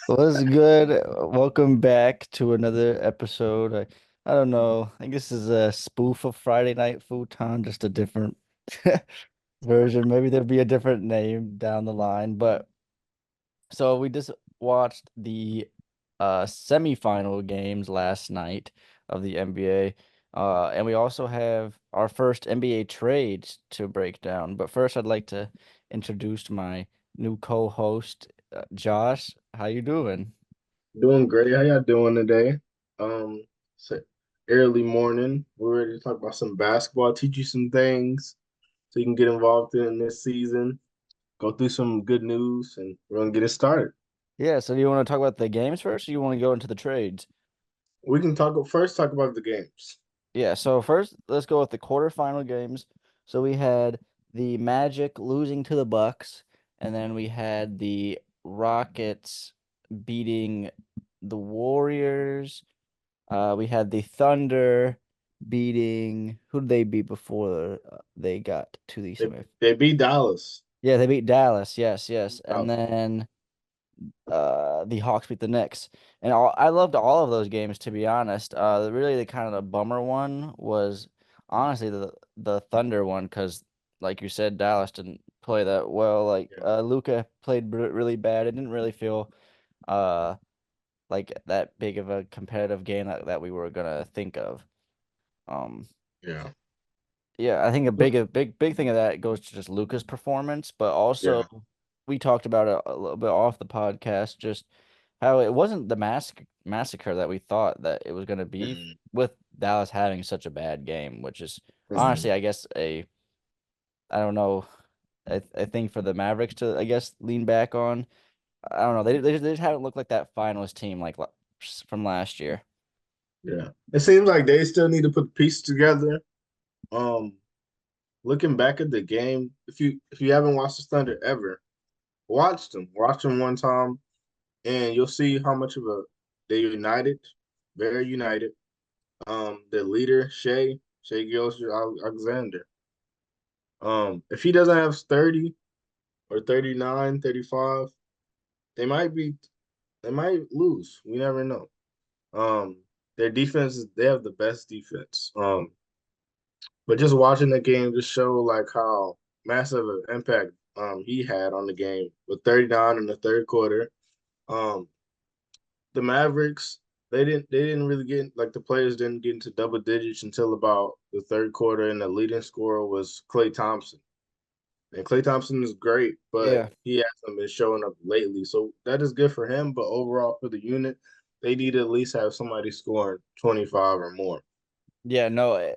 What's good? Welcome back to another episode. I don't know. I think this is a spoof of Friday Night Futon, just a different version. Maybe there'll be a different name down the line. But so we just watched the semifinal games last night of the NBA. And we also have our first NBA trades to break down. But first, I'd like to introduce my new co-host, Josh. How you doing? Doing great. How y'all doing today? Um, so early morning. We're ready to talk about some basketball, teach you some things so you can get involved in this season, go through some good news, and we're gonna get it started. Yeah, so do you want to talk about the games first, or you want to go into the trades? We can talk about the games. Yeah, so first let's go with the quarterfinal games. So we had the Magic losing to the Bucks, and then we had the Rockets beating the Warriors. We had the Thunder beating who did they beat before they got to the They, semi? they beat Dallas. Yeah, they beat Dallas. Yes, yes. And Dallas. then the Hawks beat the Knicks. And I loved all of those games, to be honest. Really the kind of the bummer one was honestly the Thunder one, because like you said, Dallas didn't play that well. Like Yeah, Luka played really bad. It didn't really feel uh like that big of a competitive game that we were gonna think of. Um yeah, Yeah, I think a big thing of that goes to just Luca's performance, but also yeah. we talked about it a little bit off the podcast, just how it wasn't the massacre that we thought that it was going to be Mhm, with Dallas having such a bad game, which is mhm. honestly, I guess I don't know, a thing for the Mavericks to, I guess, lean back on. I don't know. They just haven't looked like that finalist team like from last year. Yeah. It seems like they still need to put the pieces together. Um, Looking back at the game, if you haven't watched the Thunder ever, watch them. Watch them one time and you'll see how much of a they're united, very united. The leader, Shea Alexander. If he doesn't have 30 or 39, 35, they might be they might lose. We never know. Um, their defense is they have the best defense. But just watching the game just show like how massive an impact he had on the game with 39 in the third quarter. Um, the Mavericks, they didn't really get like the players didn't get into double digits until about the third quarter, and the leading scorer was Klay Thompson. And Klay Thompson is great, but Yeah. he hasn't been showing up lately. So that is good for him. But overall for the unit, they need to at least have somebody scoring 25 or more. Yeah, no,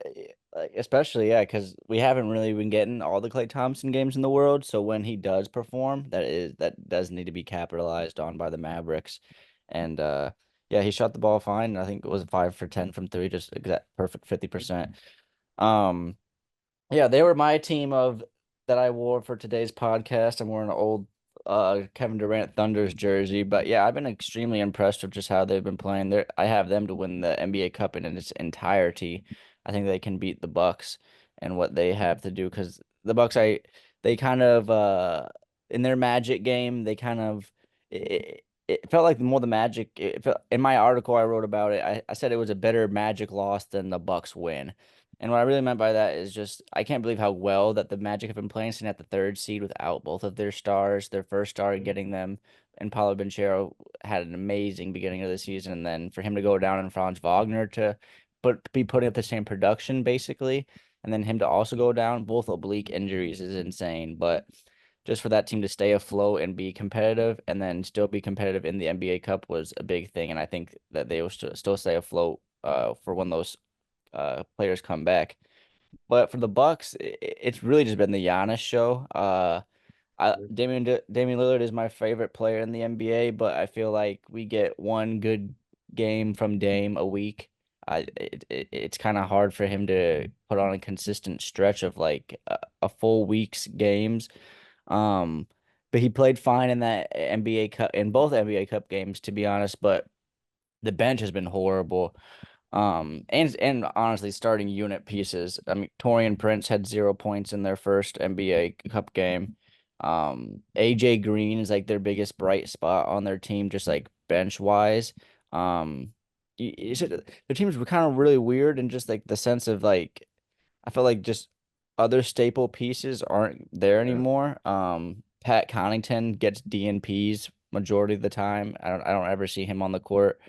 like, especially yeah, because we haven't really been getting all the Klay Thompson games in the world. So when he does perform, that does need to be capitalized on by the Mavericks. And yeah, he shot the ball fine. I think it was 5 for 10 from three, just exact perfect 50%. Um, yeah, they were my team of that I wore for today's podcast. I'm wearing an old Kevin Durant Thunder's jersey, but yeah, I've been extremely impressed with just how they've been playing. I have them to win the NBA Cup in its entirety. I think they can beat the Bucks and what they have to do, because the Bucks, they kind of in their Magic game, they kind of it felt like more the Magic. It felt, in my article I wrote about it, I said it was a better Magic loss than the Bucks win. And what I really meant by that is just I can't believe how well that the Magic have been playing sitting at the third seed without both of their stars. Their first star getting them, and Paulo Banchero had an amazing beginning of the season, and then for him to go down and Franz Wagner to be putting up the same production basically, and then him to also go down, both oblique injuries is insane. But just for that team to stay afloat and be competitive, and then still be competitive in the NBA Cup was a big thing, and I think that they will still stay afloat for when those players come back. But for the Bucks, it's really just been the Giannis show. Damian Lillard is my favorite player in the NBA, but I feel like we get one good game from Dame a week. It's kind of hard for him to put on a consistent stretch of like a full week's games. Um, but he played fine in that NBA Cup in both NBA Cup games, to be honest. But the bench has been horrible. And honestly, starting unit pieces. I mean, Torian Prince had 0 points in their first NBA Cup game. AJ Green is like their biggest bright spot on their team, just like bench wise. Um, the teams were kind of really weird and just like the sense of like I feel like just other staple pieces aren't there Yeah. anymore. Pat Connaughton gets DNPs majority of the time. I don't ever see him on the court.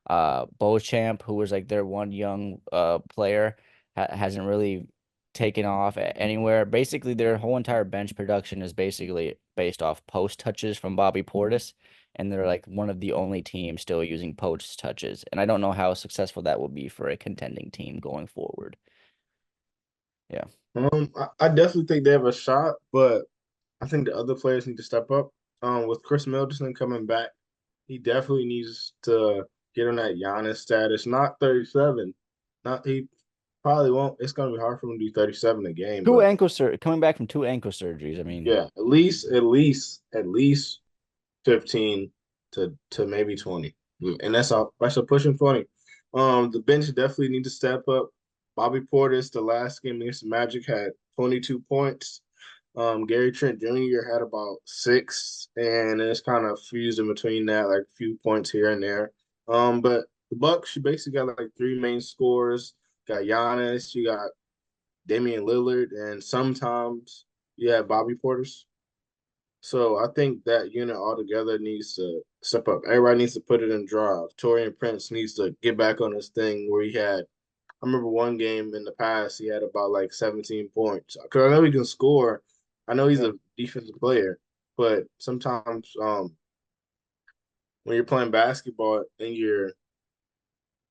Beauchamp, who was like their one young player, hasn't really taken off anywhere. Basically, their whole entire bench production is basically based off post touches from Bobby Portis, and they're like one of the only teams still using post touches. And I don't know how successful that will be for a contending team going forward. Yeah. I definitely think they have a shot, but I think the other players need to step up. With Chris Middleton coming back, he definitely needs to get on that Giannis status. Not 37. Not he probably won't. It's gonna be hard for him to do 37 a game, Two but ankle sur coming back from two ankle surgeries. I mean, yeah, at least 15 to maybe 20. And that's a pushing 20. The bench definitely need to step up. Bobby Portis, the last game against the Magic, had 22 points. Gary Trent Jr. had about six, and it's kind of fused in between that, like a few points here and there. But the Bucks, you basically got like three main scorers. Got Giannis, you got Damian Lillard, and sometimes you have Bobby Portis. So I think that unit altogether needs to step up. Everybody needs to put it in drive. Torian Prince needs to get back on this thing where he had. I remember one game in the past he had about like 17 points. Because I know he can score. I know he's yeah. a defensive player, but sometimes when you're playing basketball and you're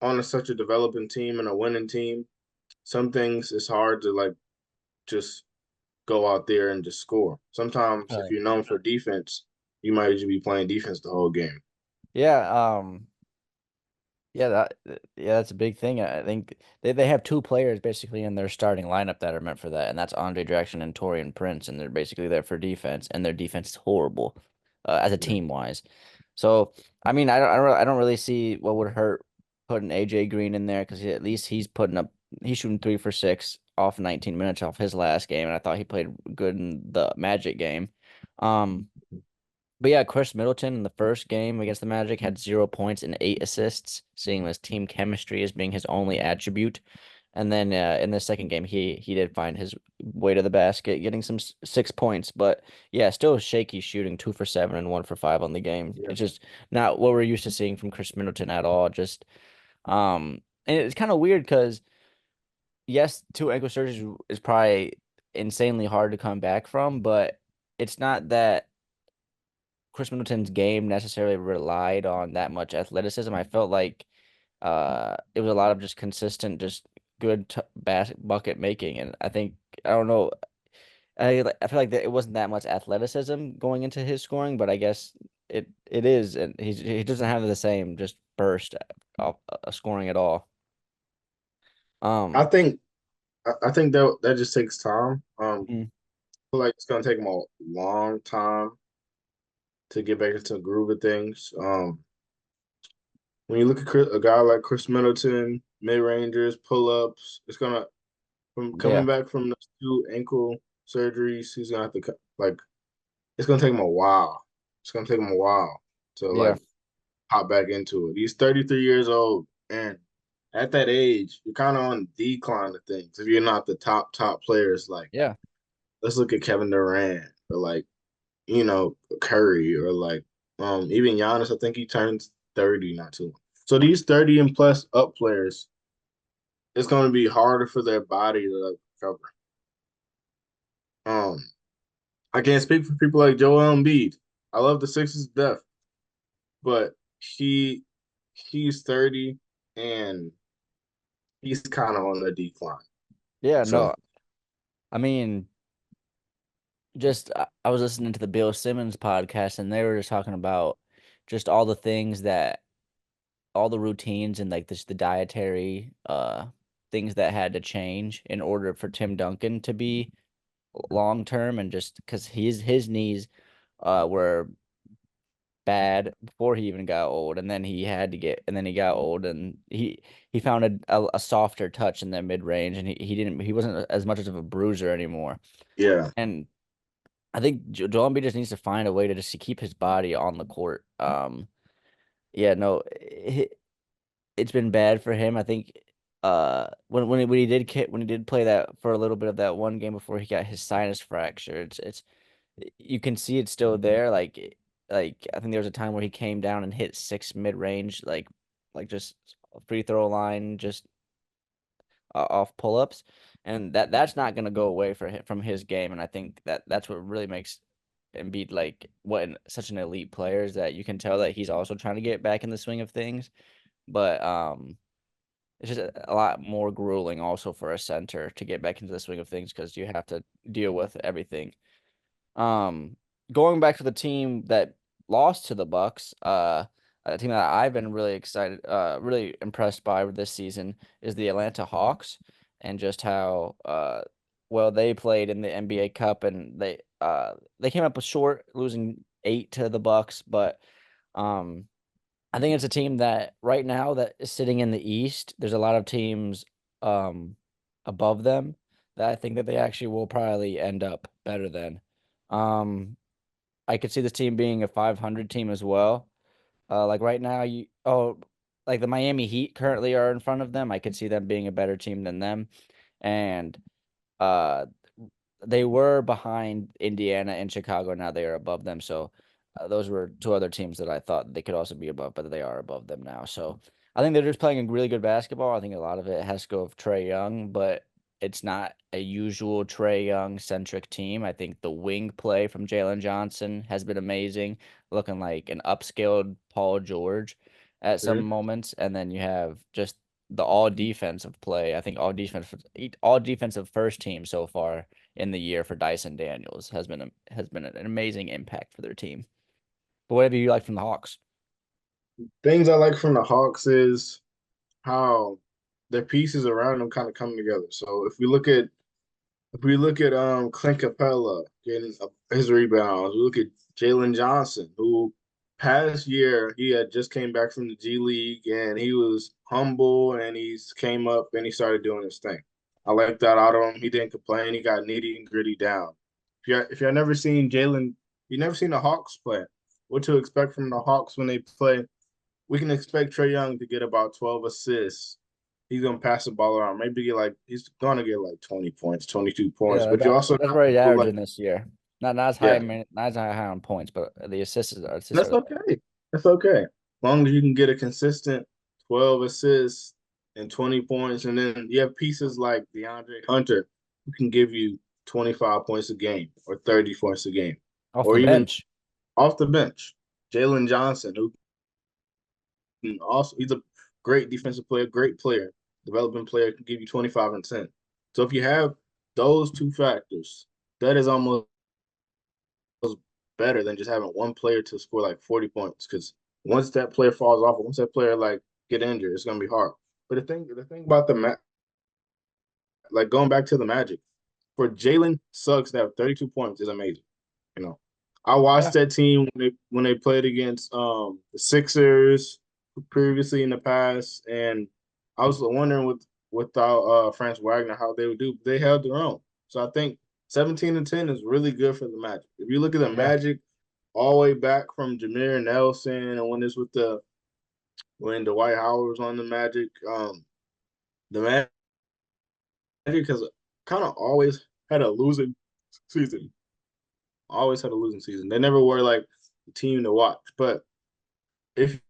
on such a developing team and a winning team, some things it's hard to like just go out there and just score. Sometimes if Right. you're known for defense, you might just be playing defense the whole game. Yeah, yeah, that's a big thing. I think they have two players basically in their starting lineup that are meant for that, and that's Andre Jackson and Torian Prince, and they're basically there for defense, and their defense is horrible, as a Yeah. team wise. So, I mean, I don't really see what would hurt putting AJ Green in there because at least he's shooting 3 for 6 off 19 minutes off his last game, and I thought he played good in the Magic game. Um, But yeah, Chris Middleton in the first game against the Magic had 0 points and 8 assists, seeing his team chemistry as being his only attribute. And then in the second game, he did find his way to the basket, getting some 6 points. But yeah, still shaky shooting, 2 for 7 and 1 for 5 on the game. Yeah. It's just not what we're used to seeing from Chris Middleton at all. And it's kind of weird because yes, two ankle surgeries is probably insanely hard to come back from, but it's not that Chris Middleton's game necessarily relied on that much athleticism. I felt like it was a lot of just consistent, just good bucket making, and I don't know. I feel like that it wasn't that much athleticism going into his scoring, but I guess it is, and he doesn't have the same just burst of scoring at all. I Um, think I think that just takes time. mm, I feel like it's gonna take him a long time to get back into the groove of things. When you look at a guy like Chris Middleton, mid rangers, pull ups, it's gonna from coming yeah, back from those two ankle surgeries. He's gonna have to like it's gonna take him a while. It's gonna take him a while to yeah, like hop back into it. He's 33 years old, and at that age, you're kind of on decline of things. If you're not the top players, like yeah, let's look at Kevin Durant or like Curry or like even Giannis. I think he turns 30 not too long. So these 30 and plus up players, it's going to be harder for their body to like recover. Um, I can't speak for people like Joel Embiid. I love the Sixers to death, but he's 30 and he's kind of on the decline. yeah. So No, I mean, just I was listening to the Bill Simmons podcast, and they were just talking about just all the things that all the routines and like this the dietary things that had to change in order for Tim Duncan to be long term and just because his knees were bad before he even got old and then he got old and he found a softer touch in that mid range and he wasn't as much of a bruiser anymore. yeah, And I think Joel Embiid just needs to find a way to just to keep his body on the court. yeah, no, it's been bad for him. I think when he did play that for a little bit of that one game before he got his sinus fracture, it's you can see it's still there. Like I think there was a time where he came down and hit six mid range, like just free throw line, just off pull ups, and that's not gonna go away for him from his game. And I think that's what really makes Embiid like such an elite player is that you can tell that he's also trying to get back in the swing of things, but it's just a lot more grueling also for a center to get back into the swing of things because you have to deal with everything. Um, Going back to the team that lost to the Bucks, a team that I've been really excited, really impressed by this season is the Atlanta Hawks, and just how well they played in the NBA Cup, and they came up short, losing eight to the Bucks, but um. I think it's a team that right now that is sitting in the East. There's a lot of teams um above them that I think that they actually will probably end up better than. Um I could see this team being a 500 team as well. Like right now like the Miami Heat currently are in front of them. I could see them being a better team than them. And uh they were behind Indiana and Chicago. Now they are above them. So those were two other teams that I thought they could also be above, but they are above them now. So I think they're just playing a really good basketball. I think a lot of it has to go with Trey Young, but it's not a usual Trey Young centric team. I think the wing play from Jalen Johnson has been amazing, looking like an upscaled Paul George at some Mhm. moments. And then you have just the all defensive play. I think all defensive first team so far in the year for Dyson Daniels has been an amazing impact for their team. But whatever you like from the Hawks. Things I like from the Hawks is how their pieces around them kind of come together. So if we look at Clint Capella getting his rebounds, we look at Jalen Johnson, who past year he had just came back from the G League and he was humble and he's came up and he started doing his thing. I like that out of him. He didn't complain. He got nitty and gritty down. If you've never seen Jalen, you never seen the Hawks play. What to expect from the Hawks when they play? We can expect Trey Young to get about 12 assists. He's gonna pass the ball around. Maybe get like he's gonna get like 20 points, 22 points. Yeah, But you also that's have where he's people like averaging this year. Not as high, yeah, not as high on points, but the assists are that's there. okay. That's okay. As long as you can get a consistent 12 assists and 20 points, and then you have pieces like DeAndre Hunter who can give you 25 points a game or 30 points a game, Off or the even bench. off the bench. Jalen Johnson, who can also he's a great defensive player, great player, development player, can give you 25 and 10. So if you have those two factors, that is almost better than just having one player to score like 40 points. Because once that player falls off, once that player like get injured, it's gonna be hard. But the thing about like going back to the Magic, for Jalen Suggs to have 32 points is amazing. You know, I watched Yeah. that team when they played against the Sixers previously in the past, and I was wondering without Franz Wagner how they would do. They held their own, so I think 17 and 10 is really good for the Magic. If you look at the Yeah. Magic all the way back from Jameer Nelson and when Dwight Howard was on the Magic, the Magic has kind of always had a losing season. Always had a losing season. They never were like the team to watch. But if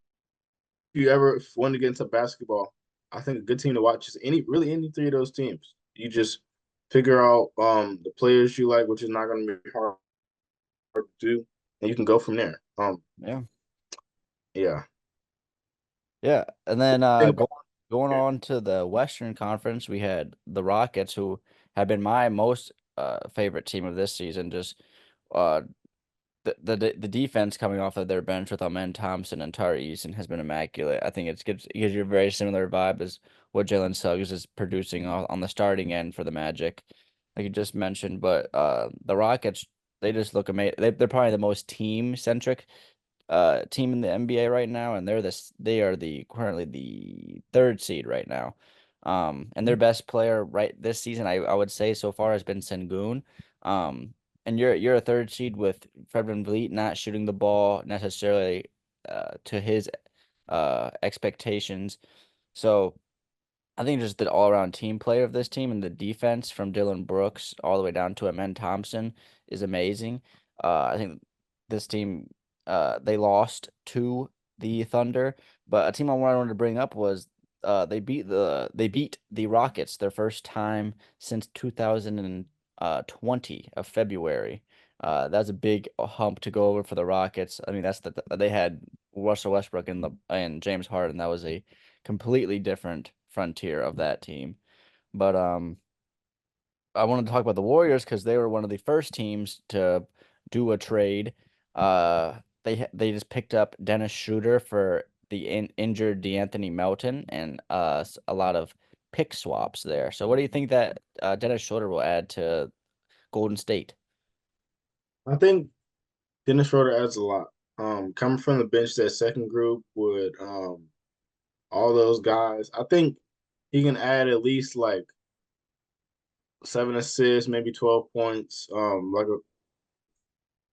you ever want to get into basketball, I think a good team to watch is any three of those teams. You just figure out the players you like, which is not going to be hard to do, and you can go from there. Yeah. Yeah. Yeah. And then Think about going yeah. on to the Western Conference, we had the Rockets, who have been my most favorite team of this season. Just uh the defense coming off of their bench with Amen Thompson and Tari Eason has been immaculate. I think it gives you a very similar vibe as what Jalen Suggs is producing on the starting end for the Magic, like you just mentioned. But the Rockets, they just look amazing. They're probably the most team centric team in the NBA right now, and they are the currently the third seed right now. And their best player right this season, I would say so far has been Sengun. Um, and you're a third seed with Fred VanVleet not shooting the ball necessarily to his expectations. So I think just the all-around team player of this team and the defense from Dylan Brooks all the way down to Amen Thompson is amazing. I think this team they lost to the Thunder, but a team I wanted to bring up was they beat the Rockets their first time since 2020 of February. That's a big hump to go over for the Rockets. I mean, they had Russell Westbrook and James Harden. That was a completely different frontier of that team. But I wanted to talk about the Warriors because they were one of the first teams to do a trade. They just picked up Dennis Schroeder for the injured DeAnthony Melton and a lot of pick swaps there. So what do you think that Dennis Schroeder will add to Golden State? I think Dennis Schroeder adds a lot. Coming from the bench, that second group with all those guys, I think he can add at least like 7 assists, maybe 12 points. Like a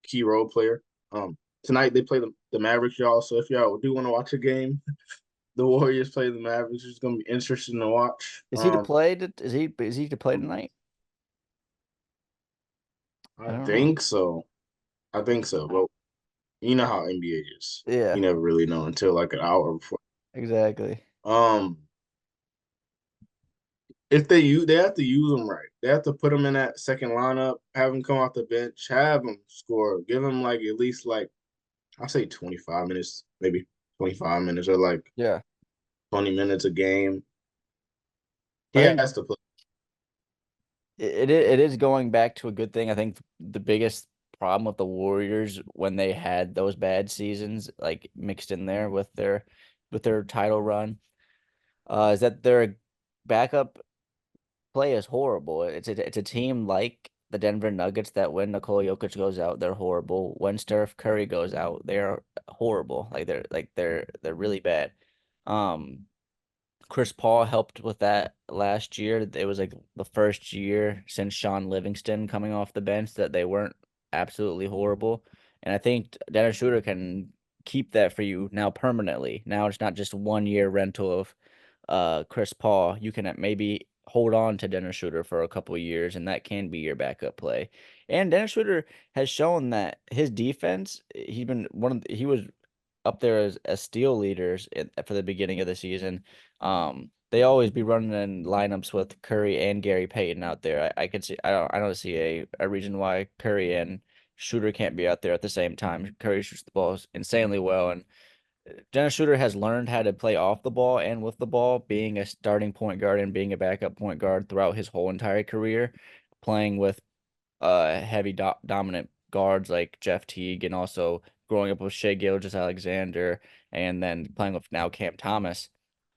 key role player. Tonight they play the Mavericks, y'all. So if y'all do want to watch a game, the Warriors play the Mavericks. It's gonna be interesting to watch. Is he to play? Is he to play tonight? I I don't know. think so. I think so. But you know how NBA is. You Yeah, never really know until like an hour before. exactly. Um, if they have to use them right. They have to put them in that second lineup, have them come off the bench, have them score, give them like at least like I'll say 25 minutes, maybe 25 minutes or like Yeah. 20 minutes a game. I He think has to play. it is going back to a good thing. I think the biggest problem with the Warriors when they had those bad seasons, like mixed in there with their title run, is that their backup play is horrible. It's a team like the Denver Nuggets that when Nikola Jokic goes out, they're horrible. When Steph Curry goes out, they're horrible. They're really bad. Um, Chris Paul helped with that last year. It was like the first year since Sean Livingston coming off the bench that they weren't absolutely horrible. And I think Dennis Schroeder can keep that for you now permanently. Now it's not just 1 year rental of Chris Paul. You can maybe hold on to Dennis Schroeder for a couple of years, and that can be your backup play. And Dennis Schroeder has shown that his defense, he was up there as steal leaders for the beginning of the season. They always be running in lineups with Curry and Gary Payton out there. I could see I don't see a reason why Curry and Shooter can't be out there at the same time. Curry shoots the ball insanely well, and Dennis Shooter has learned how to play off the ball and with the ball, being a starting point guard and being a backup point guard throughout his whole entire career, playing with heavy dominant guards like Jeff Teague, and also growing up with Shea Gilgeous-Alexander, and then playing with now Cam Thomas.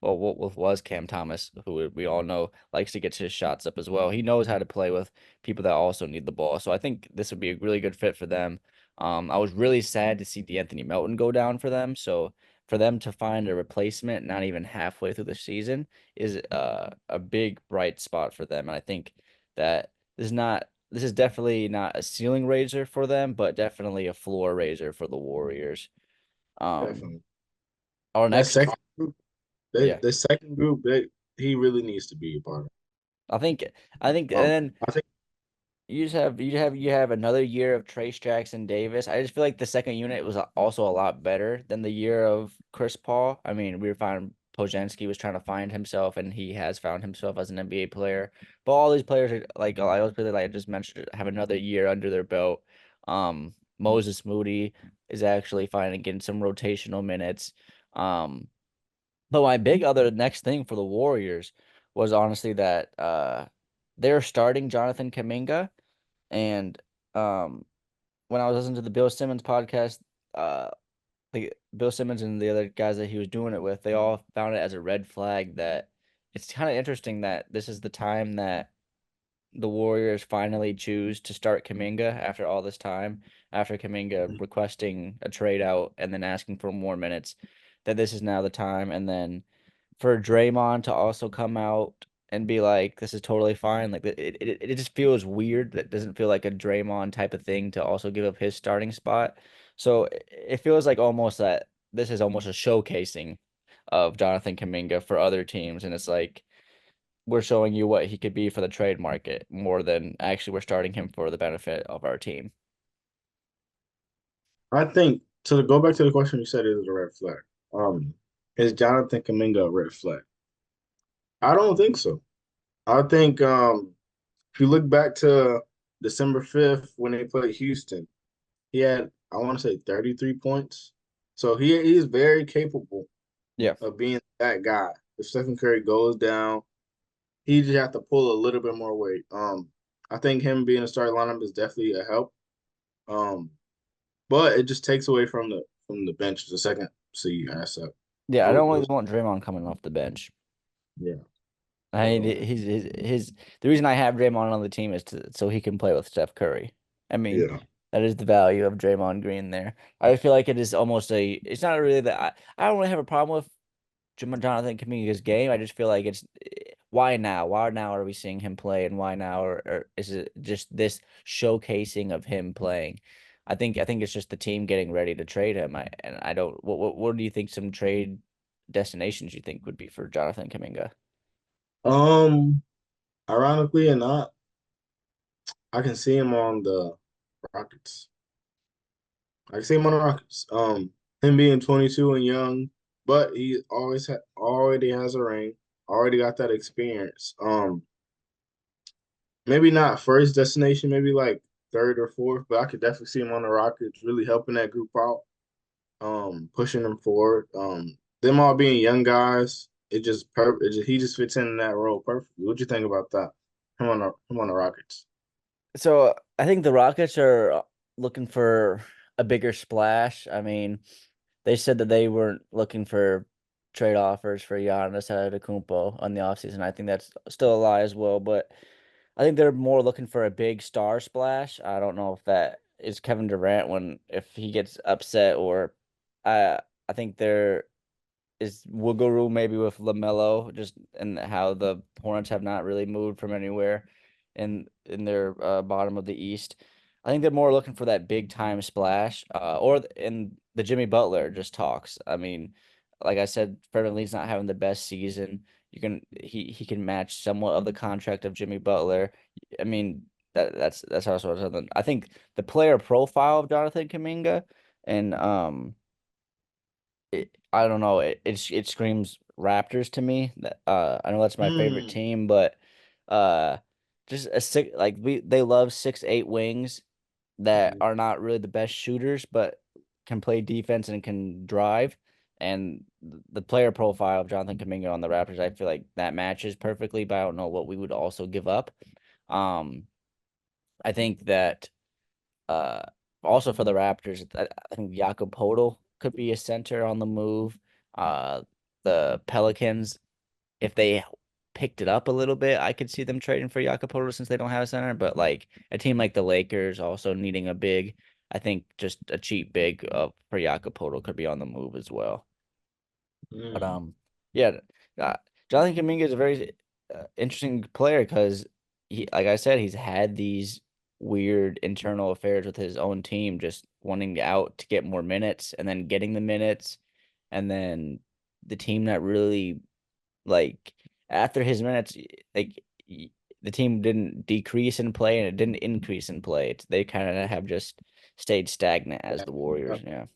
Well, what was Cam Thomas, who we all know likes to get his shots up as well. He knows how to play with people that also need the ball. So I think this would be a really good fit for them. I was really sad to see D'Anthony Melton go down for them. So for them to find a replacement not even halfway through the season is a big bright spot for them. And I think that this is definitely not a ceiling raiser for them, but definitely a floor raiser for the Warriors. Um, Definitely. our That next, second group, yeah, the second group, he really needs to be a part of. I think, and Um, then I think you have another year of Trace Jackson Davis. I just feel like the second unit was also a lot better than the year of Chris Paul. I mean, we were finding Pojanski was trying to find himself, and he has found himself as an NBA player. But all these players are like I was really like I just mentioned have another year under their belt. Moses Moody is actually finally getting some rotational minutes. Um, but my big other next thing for the Warriors was honestly that they're starting Jonathan Kaminga. And um, when I was listening to the Bill Simmons podcast, uh, Bill Simmons and the other guys that he was doing it with, they all found it as a red flag that it's kind of interesting that this is the time that the Warriors finally choose to start Kaminga after all this time, after Kaminga requesting a trade out and then asking for more minutes, that this is now the time. And then for Draymond to also come out and be like, "This is totally fine." Like it just feels weird. That doesn't feel like a Draymond type of thing to also give up his starting spot. So it feels like almost that this is almost a showcasing of Jonathan Kuminga for other teams, and it's like we're showing you what he could be for the trade market more than actually we're starting him for the benefit of our team. I think to go back to the question you said, is it a red flag? Um, is Jonathan Kaminga a red flag? I don't think so. I think if you look back to December 5th when they played Houston, he had, I want to say, 33 points. So he's very capable Yeah. of being that guy. If Stephen Curry goes down, he just have to pull a little bit more weight. I think him being a starting lineup is definitely a help. Um, but it just takes away from the bench the second seed asset. Yeah, I don't really Those, want Draymond coming off the bench. yeah. I mean, Um, his the reason I have Draymond on the team is so he can play with Steph Curry. I mean, yeah. that is the value of Draymond Green there. I feel like it is almost it's not really that I don't really have a problem with Jonathan Kuminga's game. I just feel like it's why now? Why now are we seeing him play, and why now, or is it just this showcasing of him playing? I think it's just the team getting ready to trade him. I don't. What do you think? Some trade destinations you think would be for Jonathan Kuminga? Um, Ironically or not, I can see him on the Rockets. I can see him on the Rockets. Him being 22 and young, but he already has a ring, already got that experience. Maybe not first destination, maybe like third or fourth, but I could definitely see him on the Rockets, really helping that group out, pushing them forward. Them all being young guys, he just fits in that role perfectly. What'd you think about that? Him on the Rockets. So I think the Rockets are looking for a bigger splash. I mean, they said that they weren't looking for trade offers for Giannis Antetokounmpo on the offseason. I think that's still a lie as well, but I think they're more looking for a big star splash. I don't know if that is Kevin Durant when if he gets upset or I I think they're is wiggle room maybe with LaMelo, just and how the Hornets have not really moved from anywhere in their bottom of the East. I think they're more looking for that big time splash, or in the Jimmy Butler just talks. I mean, like I said, Fred Lee's not having the best season. He can match somewhat of the contract of Jimmy Butler. I mean that's also something. I think the player profile of Jonathan Kuminga and I don't know. It screams Raptors to me. I know that's my favorite Mm. team, but uh, just a six like we they love 6'8" wings that are not really the best shooters, but can play defense and can drive. And the player profile of Jonathan Kuminga on the Raptors, I feel like that matches perfectly. But I don't know what we would also give up. Um, I think that uh, also for the Raptors, I think Jakob Poeltl could be a center on the move. Uh, the Pelicans, if they picked it up a little bit, I could see them trading for Jakob Poeltl since they don't have a center. But like a team like the Lakers also needing a big, I think just a cheap big for Jakob Poeltl could be on the move as well. But Mm. yeah, uh, Jonathan Kuminga is a very interesting player because like I said, he's had these weird internal affairs with his own team, just wanting out to get more minutes and then getting the minutes, and then the team that really like after his minutes, like the team didn't decrease in play and it didn't increase in play. They kind of have just stayed stagnant as the Warriors. Yeah.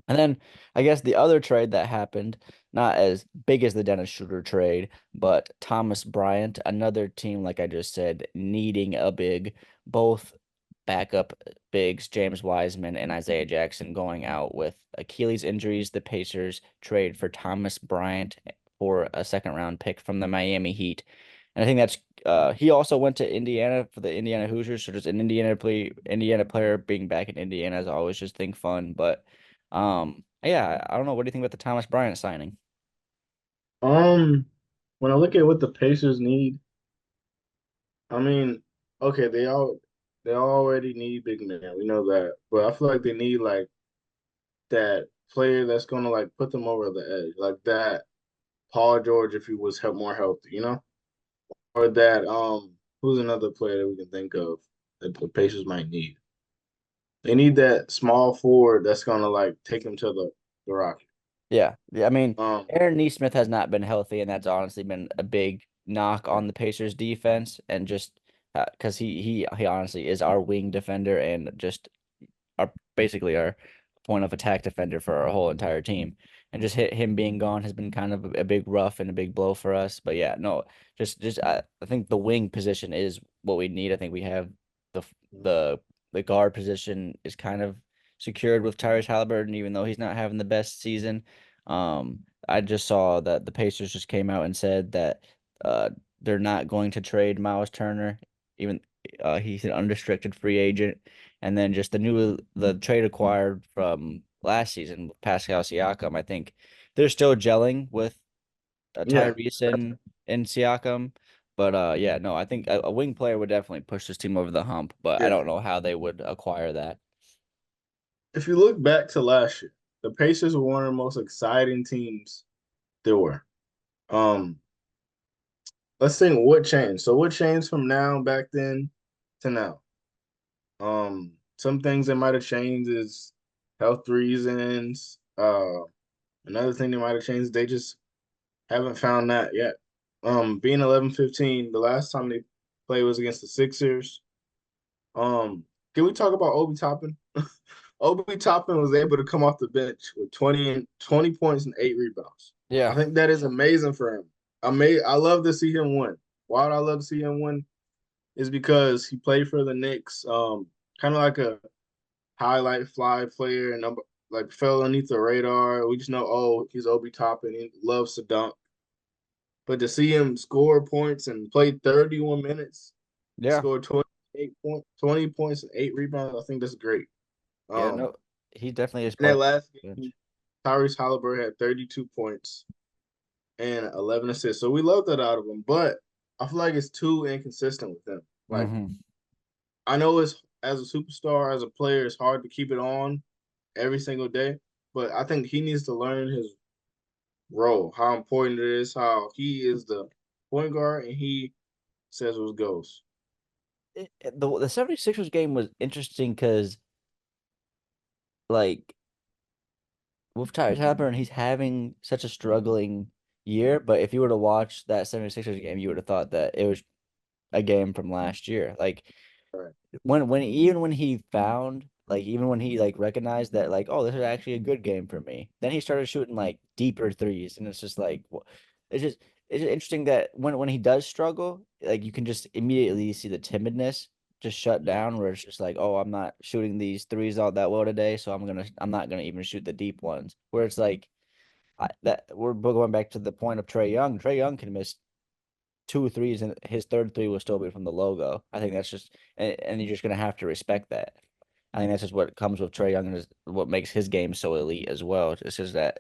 And then I guess the other trade that happened, not as big as the Dennis Schroeder trade, but Thomas Bryant, another team, like I just said, needing a big, both backup bigs, James Wiseman and Isaiah Jackson going out with Achilles injuries. The Pacers trade for Thomas Bryant for a second round pick from the Miami Heat. And I think that's he also went to Indiana for the Indiana Hoosiers, so just an Indiana player being back in Indiana is always just think fun, but yeah, I don't know. What do you think about the Thomas Bryant signing? Um, when I look at what the Pacers need, I mean, okay, they already need big men. We know that, but I feel like they need like that player that's gonna like put them over the edge, like that Paul George if he was more healthy, or that who's another player that we can think of that the Pacers might need. They need that small forward that's gonna like take them to the Rockets. Yeah. Yeah. I mean, Um, Aaron Neesmith has not been healthy, and that's honestly been a big knock yeah, on the Pacers defense. And just because he honestly is our wing defender and just our basically our point of attack defender for our whole entire team. And just hit him being gone has been kind of a big rough and a big blow for us. But yeah, no, just I think the wing position is what we need. I think we have the the the guard position is kind of secured with Tyrese Halliburton, even though he's not having the best season. I just saw that the Pacers just came out and said that uh they're not going to trade Miles Turner, even he's an unrestricted free agent. And then just the trade acquired from last season with Pascal Siakam, I think they're still gelling with yeah, Tyrese and Siakam. But yeah, no, I think a wing player would definitely push this team over the hump, but I yeah. don't know how they would acquire that. If you look back to last year, the Pacers were one of the most exciting teams there were. Um, let's think what changed. So what changed from now back then to now? Some things that might have changed is health reasons. Another thing that might have changed, they just haven't found that yet. Being 11-15, the last time they played was against the Sixers. Um, can we talk about Obi Toppin? Obi Toppin was able to come off the bench with 20 points and 8 rebounds. I Yeah. think that is amazing for him. I love to see him win. Why would I love to see him win? Is because he played for the Knicks, kind of like a highlight fly player and like fell underneath the radar. We just know, oh, he's Obi Toppin. He loves to dunk. But to see him score points and play 31 minutes, Yeah. score 20 points and 8 rebounds, I think that's great. Yeah, Um, no, he definitely is in that part of last the game, bench. Tyrese Halliburton had 32 points and 11 assists. So we love that out of him, but I feel like it's too inconsistent with him. Like Hmm. I know it's as a superstar, as a player, it's hard to keep it on every single day, but I think he needs to learn his role, how important it is, how he is the point guard and he says what goes. The 76ers game was interesting because like with Tyrese Halliburton, he's having such a struggling year. But if you were to watch that 76ers game, you would have thought that it was a game from last year. Like Right. when even when he found like even when he like recognized that like oh this is actually a good game for me, then he started shooting like deeper threes, and it's just like it's just it's just interesting that when he does struggle, like you can just immediately see the timidness just shut down where it's just like oh I'm not shooting these threes all that well today, so I'm not gonna even shoot the deep ones. Where it's like that we're going back to the point of Trey Young. Trey Young can miss two threes, and his third three will still be from the logo. I think that's just, and you're just gonna have to respect that. I think that's just what comes with Trey Young and is what makes his game so elite as well. It's just that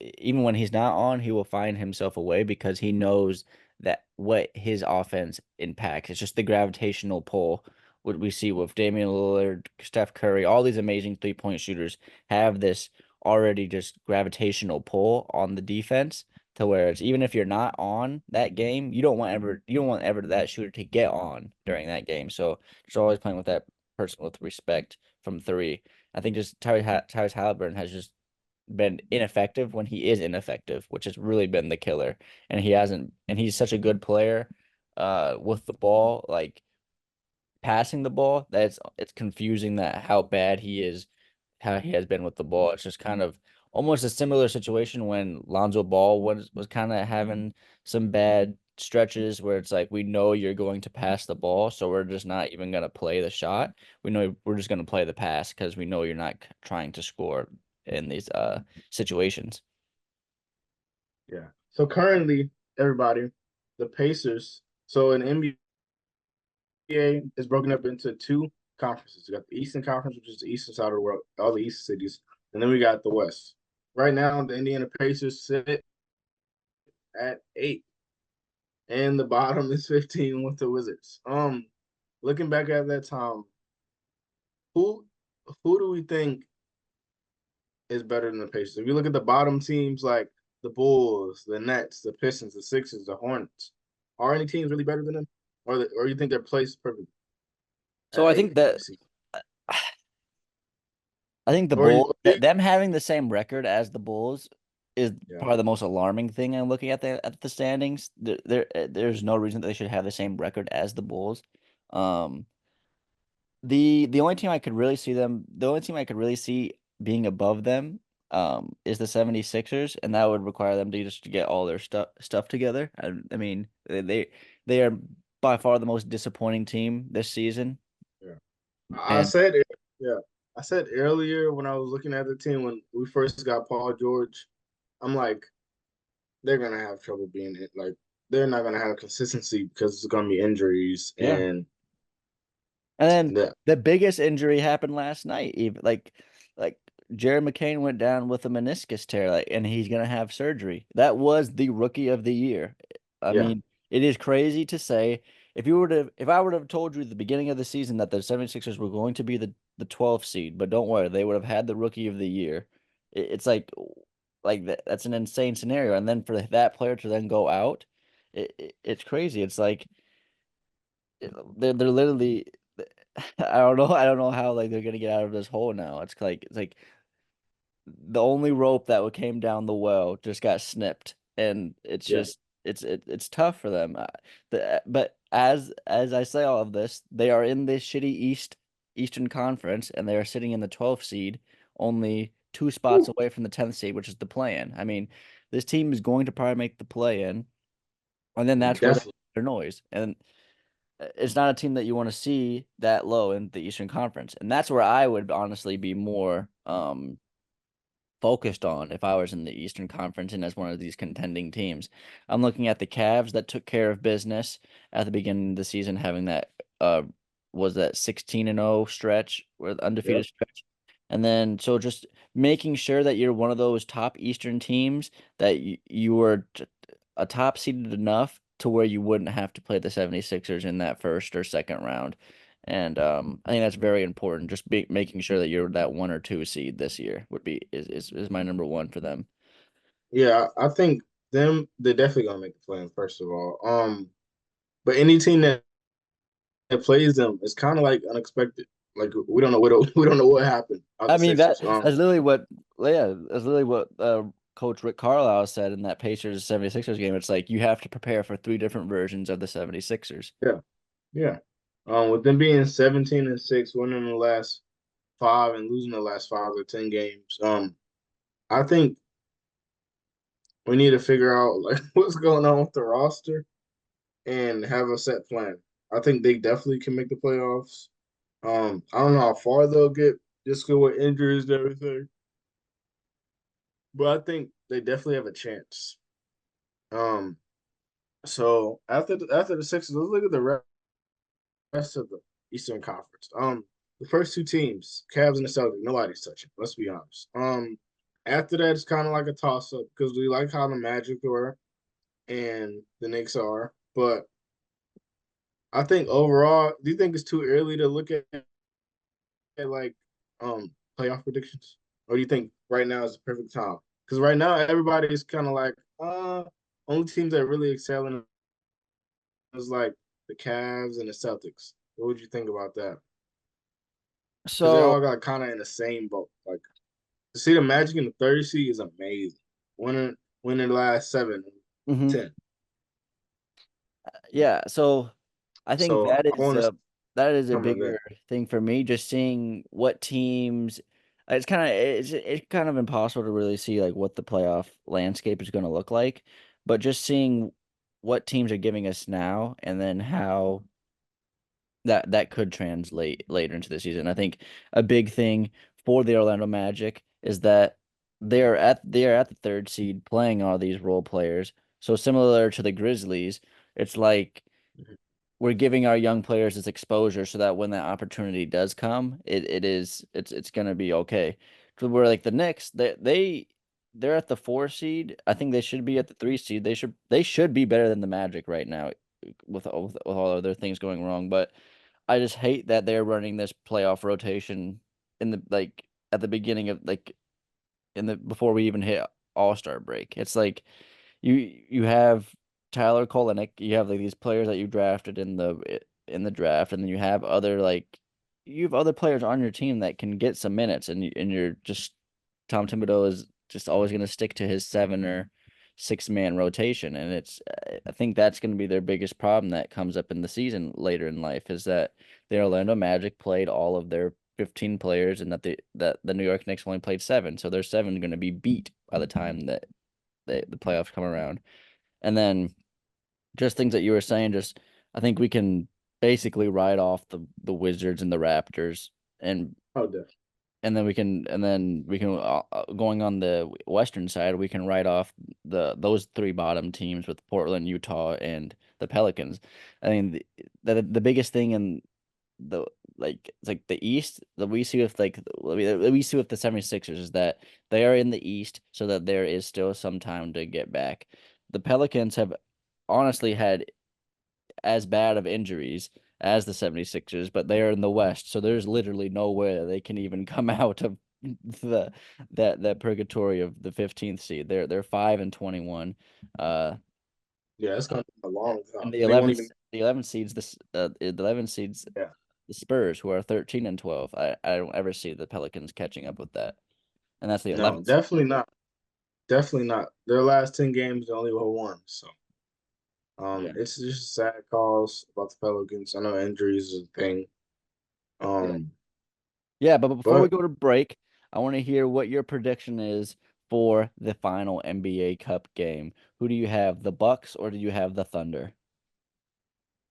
even when he's not on, he will find himself a way because he knows that what his offense impacts. It's just the gravitational pull. What we see with Damian Lillard, Steph Curry, all these amazing 3-point shooters have this already just gravitational pull on the defense to where it's even if you're not on that game, you don't want ever that shooter to get on during that game. So just always playing with that person with respect from three. I think just Tyrese Halliburton has just been ineffective when he is ineffective, which has really been the killer. And he hasn't, and he's such a good player with the ball, like passing the ball, that it's confusing that how bad he is, how he has been with the ball. It's just kind of almost a similar situation when Lonzo Ball was kind of having some bad stretches where it's like we know you're going to pass the ball, so we're just not even going to play the shot. We know we're just going to play the pass because we know you're not trying to score in these situations. Yeah. So currently, everybody, the Pacers. So in NBA is broken up into two conferences. You got the Eastern Conference, which is the eastern side of the world, all the east cities, and then we got the West. Right now, the Indiana Pacers sit at 8, and the bottom is 15 with the Wizards. Looking back at that time, who who do we think is better than the Pacers? If you look at the bottom teams like the Bulls, the Nets, the Pistons, the Sixers, the Hornets, are any teams really better than them, or you think they're placed perfect So at I 8 think for that the season? I think the Or you, Bulls, them having the same record as the Bulls is Yeah. probably the most alarming thing I'm looking at the standings. There's no reason that they should have the same record as the Bulls. Um, the only team I could really see them, the only team I could really see being above them, is the 76ers, and that would require them to just get all their stuff together. I mean, they are by far the most disappointing team this season, Yeah. I and said, yeah, I said earlier when I was looking at the team when we first got Paul George, I'm like, they're gonna have trouble being it. Like, they're not gonna have consistency because it's gonna be injuries yeah. and And then the the biggest injury happened last night. Even like Jared McCain went down with a meniscus tear, like, and he's gonna have surgery. That was the rookie of the year. I yeah, mean, it is crazy to say. If I would have told you at the beginning of the season that the 76ers were going to be the 12th seed, but don't worry, they would have had the rookie of the year. It's like that's an insane scenario. And then for that player to then go out, it's crazy. It's like they're literally I don't know how like they're gonna get out of this hole now. It's like the only rope that came down the well just got snipped, and it's yeah. just it's tough for them. But as I say all of this, they are in this shitty Eastern Conference, and they are sitting in the 12th seed, only two spots Whew. away from the 10th seed, which is the play-in. I mean, this team is going to probably make the play-in, and then that's where they Definitely. make their noise. And it's not a team that you want to see that low in the Eastern Conference. And that's where I would honestly be more focused on if I was in the Eastern Conference and as one of these contending teams. I'm looking at the Cavs that took care of business at the beginning of the season, having that uh was that 16-0 stretch or Yep. undefeated stretch. And then so just making sure that you're one of those top Eastern teams that you were a top seeded enough to where you wouldn't have to play the 76ers in that first or second round. And I think that's very important. Just making sure that you're that one or two seed this year would be is my number one for them. Yeah, I think they're definitely gonna make the play first of all. But any team that plays them is kind of like unexpected. Like we don't know what we don't know what happened out I the mean Sixers. that's literally what yeah, that's literally what Coach Rick Carlisle said in that Pacers 76ers game. It's like you have to prepare for three different versions of the 76ers. Yeah, yeah. With them being 17-6, winning the last five and losing the last 5 or 10 games, I think we need to figure out like what's going on with the roster and have a set plan. I think they definitely can make the playoffs. I don't know how far they'll get just with injuries and everything, but I think they definitely have a chance. Um, so after the Sixers, let's look at the rest of the Eastern Conference. The first two teams, Cavs and the Celtics, nobody's touching. Let's be honest. After that, it's kind of like a toss up because we like how the Magic were and the Knicks are, but I think overall, do you think it's too early to look at like playoff predictions, or do you think right now is the perfect time? Because right now everybody's kind of like only teams that really excelling is like the Cavs and the Celtics. What would you think about that? Because they So, all got kind of in the same boat. Like to see the Magic in the 30 seed is amazing. Winning the last seven, mhm. 10. Yeah, so I think So I want to that is a some of bigger that. thing for me. Just seeing what teams, it's kind of impossible to really see like what the playoff landscape is going to look like, but just seeing what teams are giving us now and then how that could translate later into the season. I think a big thing for the Orlando Magic is that they are at the third seed playing all these role players. So similar to the Grizzlies, it's like we're giving our young players this exposure so that when that opportunity does come, it's gonna be okay. So we're like the Knicks, they're at the 4 seed. I think they should be at the 3 seed. They should be better than the Magic right now with all other things going wrong. But I just hate that they're running this playoff rotation in the like at the beginning of like in the before we even hit All-Star break. It's like you have Tyler Kolenick, you have like these players that you drafted in the draft, and then you have other players on your team that can get some minutes, and you're just Tom Thibodeau is just always going to stick to his 7 or 6 man rotation, and I think that's going to be their biggest problem that comes up in the season later in life is that the Orlando Magic played all of their 15 players, and that the New York Knicks only played 7, so their 7 going to be beat by the time that the playoffs come around. And then just things that you were saying, just I think we can basically write off the Wizards and the Raptors, and Oh, definitely. going on the Western side, we can write off those 3 bottom teams with Portland, Utah, and the Pelicans. I mean, the biggest thing in the it's like the East that we see with we see with the 76ers is that they are in the East, so that there is still some time to get back. The Pelicans have honestly had as bad of injuries as the 76ers, but they are in the West, so there's literally no way that they can even come out of the that purgatory of the 15th seed. They're 5-21. Uh Yeah, it's gonna be a long time. and the They won't 11th even. the 11th seeds the 11th seeds Yeah. the Spurs, who are 13-12. I don't ever see the Pelicans catching up with that. And that's the No, 11th seed. definitely not. Definitely not. Their last 10 games, they only won. So, Yeah. it's just sad calls about the Pelicans. I know injuries is a thing. Yeah. Um, Yeah, but before we but go to break, I want to hear what your prediction is for the final NBA Cup game. Who do you have, the Bucks or do you have the Thunder?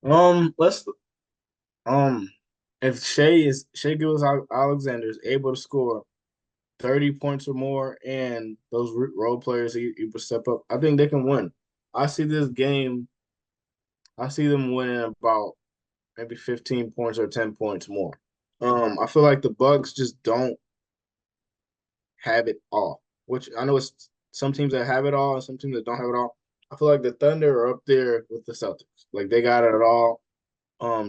let's um, if Shea Gilgeous Alexander is able to score 30 points or more, and those role players able step up, I think they can win. I see this game. I see them winning about maybe 15 points or 10 points more. I feel like the Bucks just don't have it all, which I know it's some teams that have it all and some teams that don't have it all. I feel like the Thunder are up there with the Celtics. Like they got it all.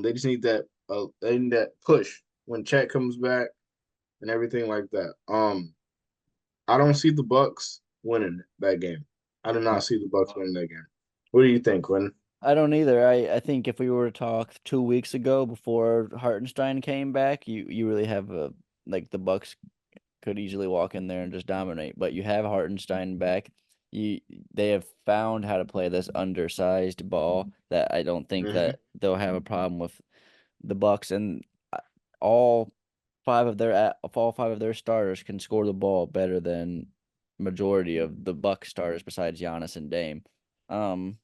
They just need that push when Chet comes back and everything like that. I don't see the Bucks winning that game. I do not see the Bucks winning that game. What do you think, Quinn? I don't either. I think if we were to talk 2 weeks ago before Hartenstein came back, you really have a like the Bucks could easily walk in there and just dominate. But you have Hartenstein back. You They have found how to play this undersized ball that I don't think Mm-hmm. that they'll have a problem with the Bucks, and all all 5 of their starters can score the ball better than majority of the Bucks starters besides Giannis and Dame. Um,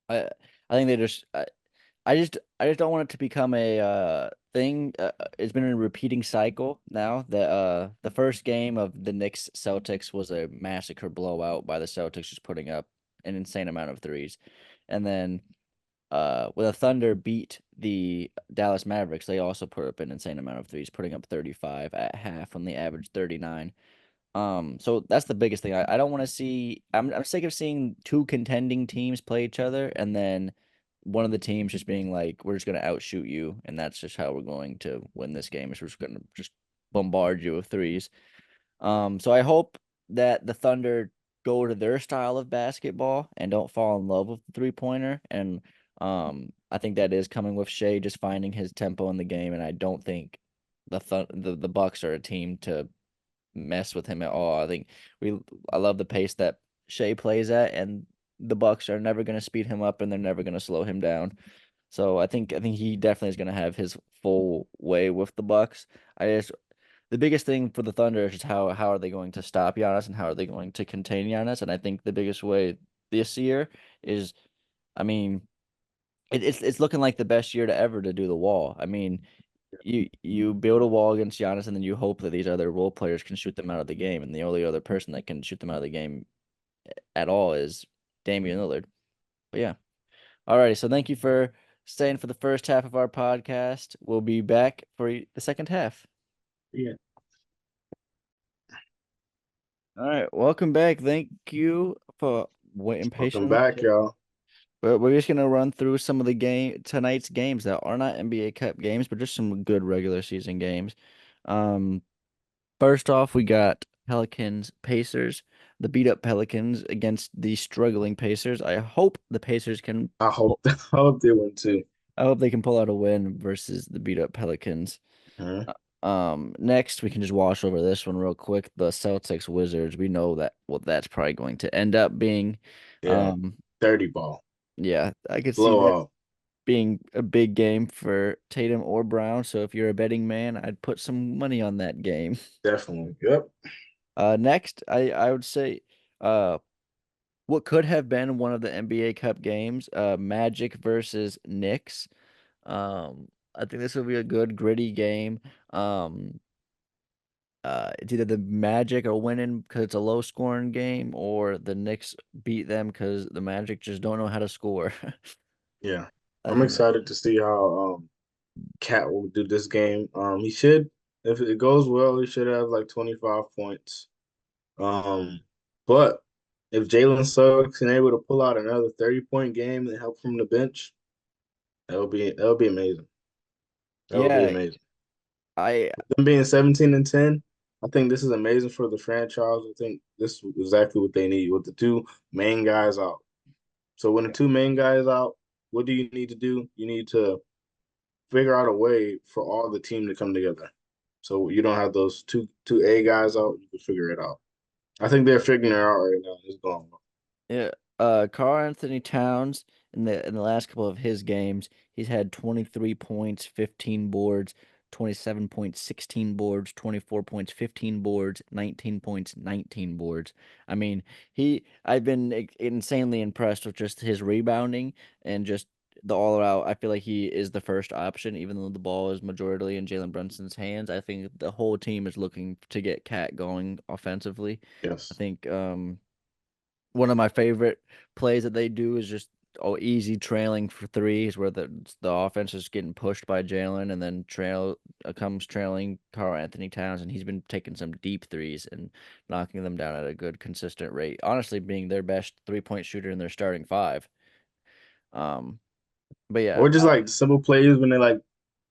I I think they just I just don't want it to become a thing. It's been a repeating cycle now that the first game of the Knicks Celtics was a massacre blowout by the Celtics just putting up an insane amount of threes. And then when the Thunder beat the Dallas Mavericks, they also put up an insane amount of threes, putting up 35 at half when they averaged 39. So that's the biggest thing. I don't want to see. I'm sick of seeing 2 contending teams play each other, and then one of the teams just being like, "We're just gonna outshoot you," and that's just how we're going to win this game. Is we're just gonna just bombard you with threes. So I hope that the Thunder go to their style of basketball and don't fall in love with the 3-pointer. And I think that is coming with Shea just finding his tempo in the game, and I don't think the Bucks are a team to mess with him at all. I love the pace that Shea plays at, and the Bucks are never going to speed him up, and they're never going to slow him down. So I think he definitely is going to have his full way with the Bucks. I just The biggest thing for the Thunder is just how are they going to stop Giannis and how are they going to contain Giannis? And I think the biggest way this year is, I mean, it's looking like the best year to ever to do the wall. I mean, you build a wall against Giannis, and then you hope that these other role players can shoot them out of the game. And the only other person that can shoot them out of the game at all is Damian Lillard. But yeah. Alrighty, so thank you for staying for the first half of our podcast. We'll be back for the second half. Yeah. All right, welcome back. Thank you for waiting Welcome patiently. back, y'all. But we're just gonna run through some of the tonight's games that are not NBA Cup games, but just some good regular season games. Um, First off, we got Pelicans Pacers. The beat up Pelicans against the struggling Pacers. I hope the Pacers can. I hope I hope they win too. I hope they can pull out a win versus the beat up Pelicans. Huh? Next we can just wash over this one real quick. The Celtics Wizards. We know that what that's probably going to end up being. Yeah, Um, 30 ball. yeah, I could see that Blowout. being a big game for Tatum or Brown. So if you're a betting man, I'd put some money on that game. Definitely. Yep. Next, I would say uh what could have been one of the NBA Cup games, Magic versus Knicks. I think this will be a good gritty game. Um, it's either the Magic are winning because it's a low scoring game, or the Knicks beat them because the Magic just don't know how to score. Yeah. I I'm think, excited to see how Cat will do this game. He should, if it goes well, he should have like 25 points. Um, but if Jalen Suggs and able to pull out another 30-point game and help from the bench, that would be amazing. That would be yeah, amazing. I Them being 17 and 10, I think this is amazing for the franchise. I think this is exactly what they need with the two main guys out. So when the two main guys out, what do you need to do? You need to figure out a way for all the team to come together. So you don't have those two A guys out. You can figure it out. I think they're figuring it out right now. It's going well. Yeah, Karl Anthony Towns in the last couple of his games, he's had 23 points, 15 boards, 27 points, 16 boards, 24 points, 15 boards, 19 points, 19 boards. I mean, I've been insanely impressed with just his rebounding and just the all out. I feel like he is the first option, even though the ball is majority in Jalen Brunson's hands. I think the whole team is looking to get Cat going offensively. I Yes. think one of my favorite plays that they do is just easy trailing for threes where the offense is getting pushed by Jalen and then comes trailing Karl Anthony Towns and he's been taking some deep threes and knocking them down at a good consistent rate. Honestly, being their best 3-point shooter in their starting five. Um, but yeah, Or just like simple plays when they like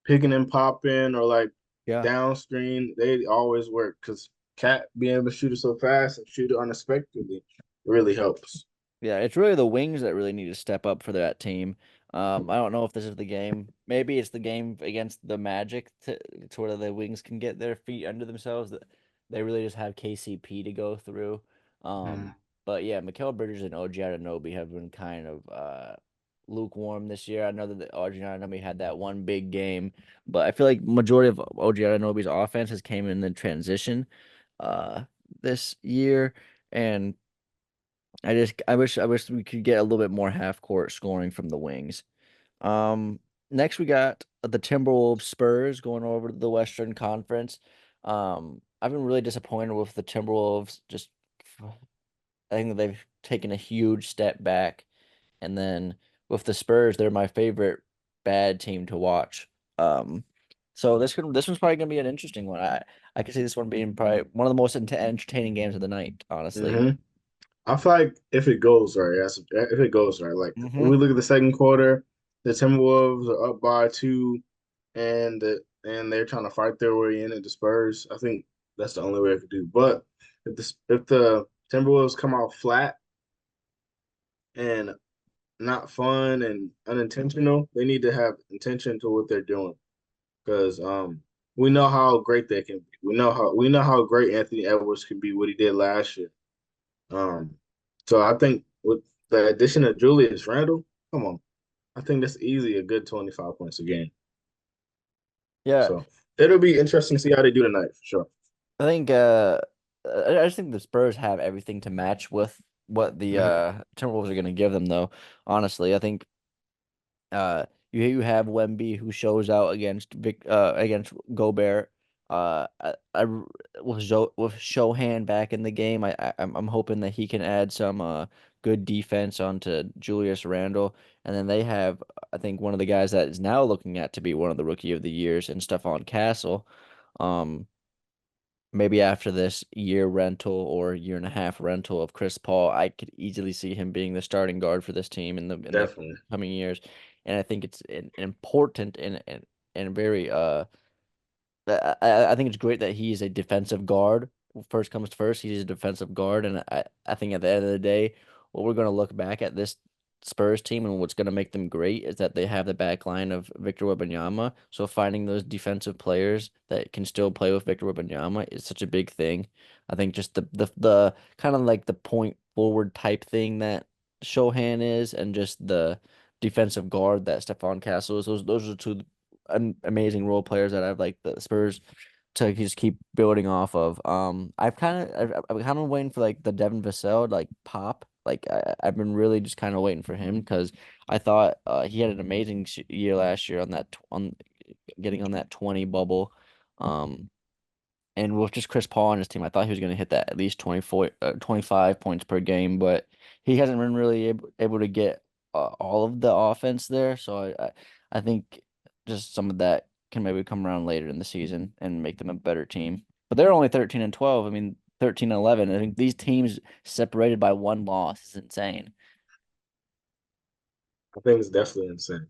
picking and popping or like yeah. down screen, they always work because Cat being able to shoot it so fast and shoot it unexpectedly really helps. Yeah, it's really the wings that really need to step up for that team. I don't know if this is the game. Maybe it's the game against the Magic to where the wings can get their feet under themselves. That they really just have KCP to go through. Um, Mhm. but yeah, Mikal Bridges and OG Anunoby have been kind of lukewarm this year. I know that OG Anunoby had that one big game, but I feel like majority of OG Anunoby's offense has came in the transition uh this year and I wish we could get a little bit more half court scoring from the wings. Um, Next we got the Timberwolves Spurs going over to the Western Conference. I've been really disappointed with the Timberwolves. Just I think that they've taken a huge step back, and then with the Spurs, they're my favorite bad team to watch. Um, so this one's probably gonna be an interesting one. I could see this one being probably one of the most entertaining games of the night, honestly. Mhm. I feel like if it goes right, if it goes right, like when Hmm. we look at the second quarter, the Timberwolves are up by two, and they're trying to fight their way in at the Spurs. I think that's the only way I could do. But if the Timberwolves come out flat and not fun and unintentional, they need to have intention to what they're doing because we know how great they can be. We know how great Anthony Edwards can be. What he did last year. Um, so I think with the addition of Julius Randle, come on, I think that's easy a good 25 points a game. Yeah, So it'll be interesting to see how they do tonight for sure. I think I just think the Spurs have everything to match with what the Mhm. Timberwolves are going to give them though. Honestly, I think you have Wemby who shows out against Gobert. With Shohan back in the game, I'm hoping that he can add some good defense onto Julius Randle, and then they have I think one of the guys that is now looking at to be one of the rookie of the years and Stephon Castle. Um, Maybe after this year rental or year and a half rental of Chris Paul, I could easily see him being the starting guard for this team in the Definitely. coming years. And I think it's important and very I think it's great that he's a defensive guard. First comes first, he's a defensive guard, and I think at the end of the day, what we're going to look back at this Spurs team and what's going to make them great is that they have the back line of Victor Wembanyama. So finding those defensive players that can still play with Victor Wembanyama is such a big thing. I think just the kind of like the point forward type thing that Shohan is, and just the defensive guard that Stephon Castle is. Those are two amazing role players that I've like the Spurs to just keep building off of. I'm kind of waiting for like the Devin Vassell like pop. Like I've been really just kind of waiting for him because I thought he had an amazing year last year on on getting on that 20 bubble. Um, and with just Chris Paul on his team, I thought he was going to hit that at least 24, 25 points per game, but he hasn't been really able to get all of the offense there. So I think just some of that can maybe come around later in the season and make them a better team. But they're only 13 and 12. I mean, 13 and 11. I think these teams separated by one loss is insane. I think it's definitely insane.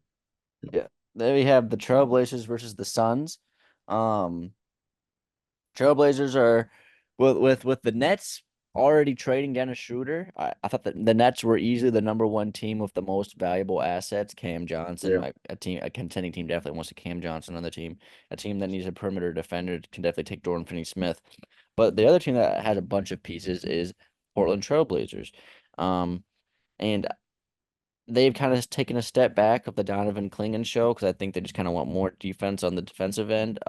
Yeah. There we have the Trailblazers versus the Suns. Um, Trailblazers are with the Nets already trading Dennis Schroeder. I thought that the Nets were easily the number one team with the most valuable assets. Cam Johnson, Yeah. like a contending team definitely wants a Cam Johnson on the team. A team that needs a perimeter defender can definitely take Dorian Finney-Smith. But the other team that has a bunch of pieces is Portland Trailblazers. Um, and they've kind of taken a step back of the Donovan Clingan show because I think they just kind of want more defense on the defensive end.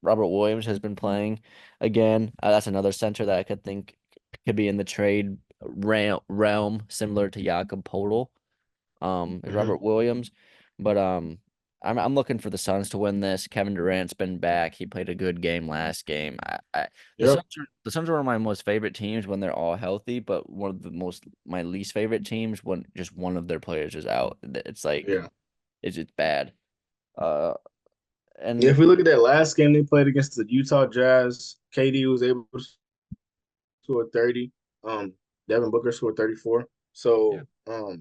Robert Williams has been playing again. That's another center that I could think could be in the trade realm, similar to Jakob Poeltl, is Hmm. Robert Williams. But I'm looking for the Suns to win this. Kevin Durant's been back. He played a good game last game. Yep. The Suns are one of my most favorite teams when they're all healthy, but one of the most my least favorite teams when just one of their players is out. It's like Yeah. it's just bad. Uh, Yeah. and If we look at that last game they played against the Utah Jazz, KD was able to scored 30. Devin Booker scored 34. yeah, So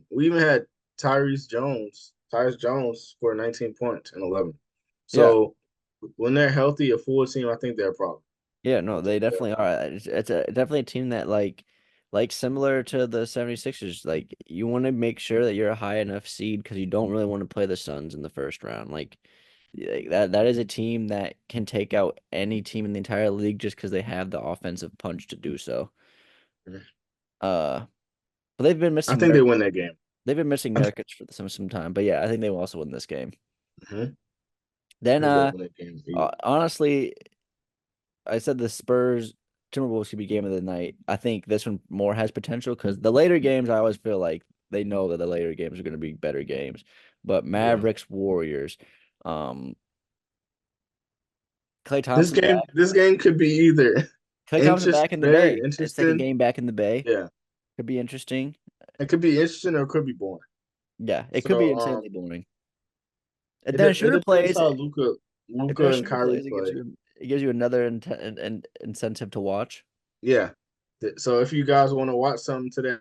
we even had Tyrese Jones. Tyrese Jones scored 19 points and 11. yeah, So when they're healthy, a full team, I think they're a problem. yeah, I no, think they definitely are. It's definitely a team that like similar to the 76ers, like you want to make sure that you're a high enough seed because you don't really want to play the Suns in the first round. Like that is a team that can take out any team in the entire league just because they have the offensive punch to do so. Uh, but I think they win that game. They've been missing I Nurkic for some time. But yeah, I think they will also win this game. Mhm. I Then think they'll win that game. honestly, I said the Spurs Timberwolves should be game of the night. I think this one more has potential because the later games I always feel like they know that the later games are going to be better games. But Yeah. Mavericks Warriors, um, Klay This Thompson game, back. this game could be either Klay Thompson back in the very Bay. Second interesting. game back in the Bay Yeah. could be interesting. It could be interesting or it could be boring. Yeah, it could be So insanely boring. And it then it Shooter depends plays. how If Luca Dennis and Schroeder Kyrie plays, play. it gives you another incentive to watch. Yeah. So if you guys want to watch something today,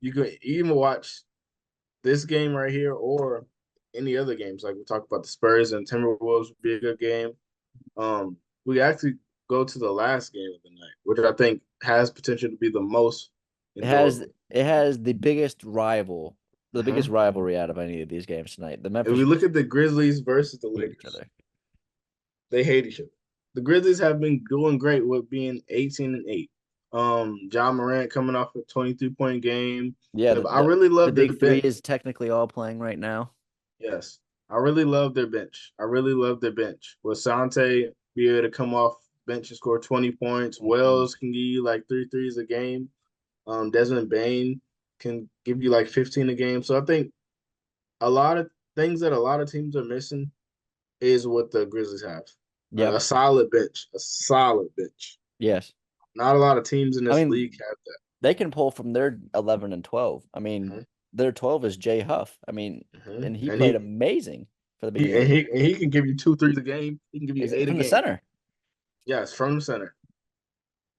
you can even watch this game right here or any other games. Like we talked about the Spurs and Timberwolves would be a good game. We actually go to the last game of the night, which I think has potential to be the most enjoyable. It has the biggest Uh-huh. rivalry out of any of these games tonight. The If Memphis we look Grizzlies at the Grizzlies versus the hate each Lakers, other. they hate each other. The Grizzlies have been doing great with being 18 and 8. John Morant coming off a 23-point game. Yeah, I really the love their big three bench. is technically all playing right now. Yes. I really love their bench. I really love their bench. Will Sante be able to come off bench and score 20 points? Mhm. Wells can give you like three threes a game. Desmond Bain can give you like 15 a game. So I think a lot of things that a lot of teams are missing is what the Grizzlies have. Yep. A solid bench. A solid bench. Yes. Not a lot of teams in I this mean, league have they can pull from their 11 and 12. I mean, that. their 12 is Jay Huff. I mean, Hmm. and he And played amazing for the beginning of the he can give you two threes a game. He can give you is eight a from the game. center. Yes, from the center.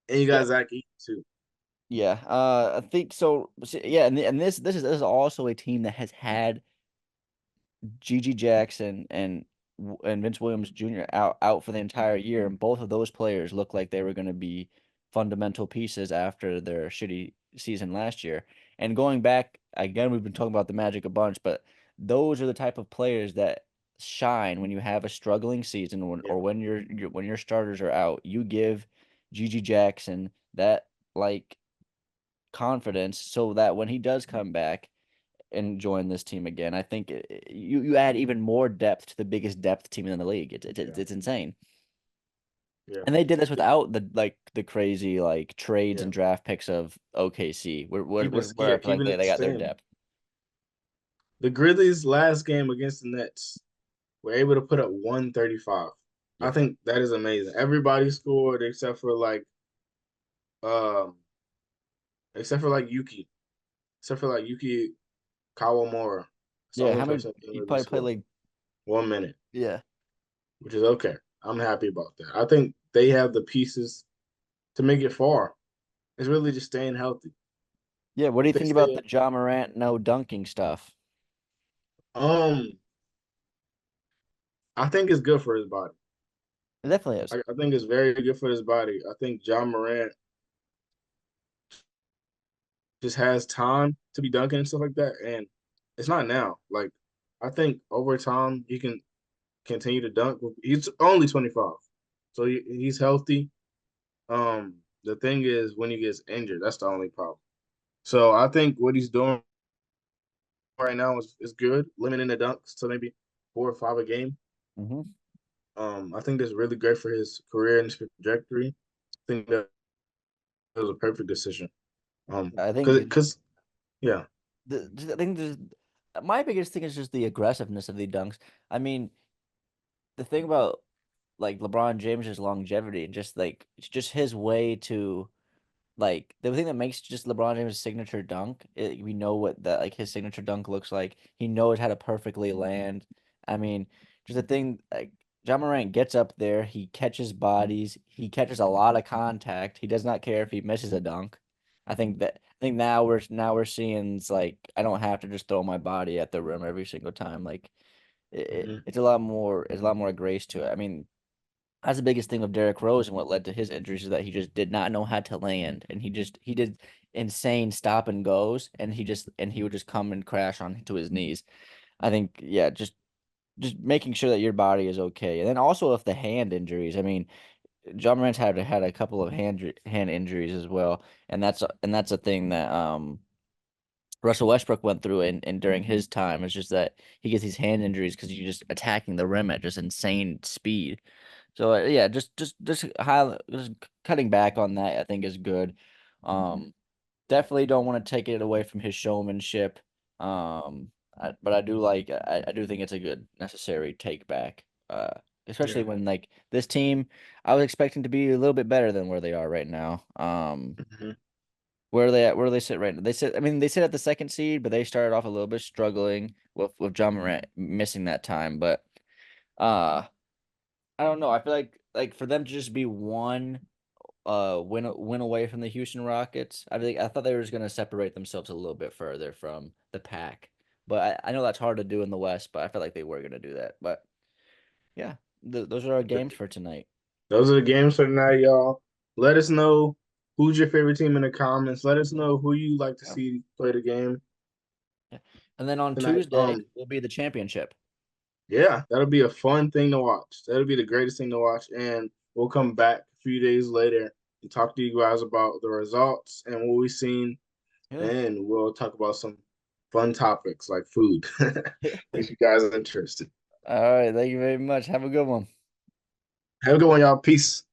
And you Yeah. got Zach Eaton too. Yeah. I think so. Yeah, and this is also a team that has had Gigi Jackson and Vince Williams Jr. out for the entire year, and both of those players look like they were going to be fundamental pieces after their shitty season last year. And going back again, we've been talking about the Magic a bunch, but those are the type of players that shine when you have a struggling season Yeah. or when when your starters are out. You give Gigi Jackson that like confidence so that when he does come back and join this team again, I think you add even more depth to the biggest depth team in the league. Yeah. It's insane. Yeah. And they did this without the crazy like trades Yeah. and draft picks of OKC, where I feel like Keeping it they the got their same. depth. The Grizzlies last game against the Nets were able to put up 135. I Yeah. think that is amazing. Everybody scored um except for like Yuki. Except for like Yuki Kawamura. It's the Yeah, only how many person that didn't you really probably play score. like 1 minute, yeah. which is okay. I'm happy about that. I think they have the pieces to make it far. It's really just staying healthy. Yeah, what do If you they think about stay the Ja Morant no dunking stuff? um I think it's good for his body. It definitely is. I think it's very good for his body. I think John Morant just has time to be dunking and stuff like that. And it's not now. Like I think over time he can continue to dunk. He's only 25. So he's healthy. The thing is when he gets injured, that's the only problem. So I think what he's doing right now is good, limiting the dunks to maybe 4 or 5 a game. Hmm. I think that's really great for his career and his trajectory. I think that was a perfect decision. I think Cause yeah, I think my biggest thing is just the aggressiveness of the dunks. I mean, the thing about like LeBron James's longevity and just like it's just his way to like the thing that makes just LeBron James' signature dunk, we know what that like his signature dunk looks like. He knows how to perfectly land. I mean, just the thing like John Morant gets up there, he catches bodies, he catches a lot of contact. He does not care if he misses a dunk. I think now we're seeing it's like I don't have to just throw my body at the rim every single time. Like hmm it's a lot more grace to it. I mean, that's the biggest thing with Derrick Rose and what led to his injuries is that he just did not know how to land and he did insane stop and goes and he would just come and crash on to his knees. I think yeah, just making sure that your body is okay. And then also if the hand injuries, I mean, John Morant's had a couple of hand injuries as well, and that's a thing that Russell Westbrook went through and during his time. It's just that he gets these hand injuries because you're just attacking the rim at just insane speed. So yeah, just cutting back on that, I think is good. Definitely don't want to take it away from his showmanship. But I do think it's a good necessary take back. Especially yeah. when like this team, I was expecting to be a little bit better than where they are right now. hmm Where are they at? Where do they sit right now? They sit. I mean, they sit at the second seed, but they started off a little bit struggling with John Morant missing that time. But uh, I don't know. I feel like for them to just be one win away from the Houston Rockets, I thought they were just gonna separate themselves a little bit further from the pack. But I know that's hard to do in the West, but I felt like they were gonna do that. But yeah, those are our games for tonight. Those are the games for tonight, y'all. Let us know who's your favorite team in the comments. Let us know who you like to Yeah. see play the game Yeah. And then on tonight. Tuesday will be the championship. Yeah, that'll be a fun thing to watch. That'll be the greatest thing to watch. And we'll come back a few days later and talk to you guys about the results and what we've seen. Yeah. And we'll talk about some fun topics like food. If you guys are interested. All right. Thank you very much. Have a good one. Have a good one, y'all. Peace.